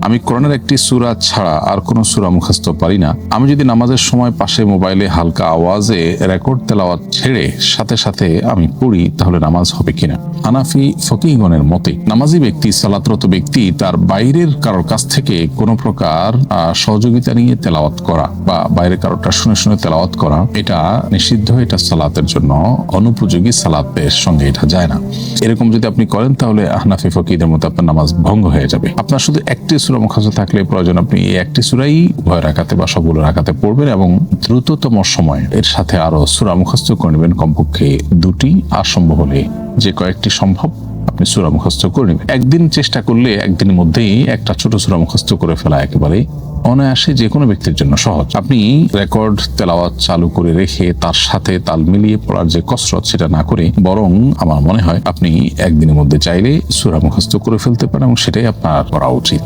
আমি কোরআনের একটি সূরা ছাড়া আর কোনো সূরা মুখস্থ পারি না। আমি যদি নামাজের সময় পাশে মোবাইলে হালকা আওয়াজে রেকর্ড তেলাওয়াত ছেড়ে সাথে সাথে আমি পড়ি, তাহলে নামাজ হবে কিনা? হানাফি ফকিহগণের মতে নামাজি ব্যক্তি, সালাতরত ব্যক্তি তার বাইরের কারোর কাছ থেকে কোনো প্রকার সহযোগিতা নিয়ে তেলাওয়াত করা বা বাইরের কারোরটা শুনে শুনে তেলাওয়াত করা, এটা নিষিদ্ধ। এটা সালাতের জন্য অনুপযোগী, সালাতের সঙ্গে এটা যায় না। এরকম যদি আপনি করেন তাহলে হানাফি ফকিহদের মতে আপনার নামাজ ভঙ্গ হয়ে যাবে। আপনার শুধু একটি সূরা মুখস্থ থাকলে প্রয়োজন আপনি এই একটি সূরাই উভয় রাকাতে বা সবগুলো রাকাতে পড়বেন এবং দ্রুততম সময় এর সাথে আরো সূরা মুখস্থ করে নেবেন, কমপক্ষে 2টি, আর সম্ভব হলে যে কয়েকটি সম্ভব আপনি সূরা মুখস্থ করে নেবেন। একদিন চেষ্টা করলে একদিনের মধ্যেই একটা ছোট সূরা মুখস্থ করে ফেলা একেবারে অনায়াসে যে কোনো ব্যক্তির জন্য সহজ। আপনি রেকর্ড তেলাওয়াত চালু করে রেখে তার সাথে তাল মিলিয়ে পড়ার যে কসরত, সেটা না করে বরং আমার মনে হয় আপনি একদিনের মধ্যে চাইলে সূরা মুখস্থ করে ফেলতে পারেন এবং সেটাই আপনার করা উচিত।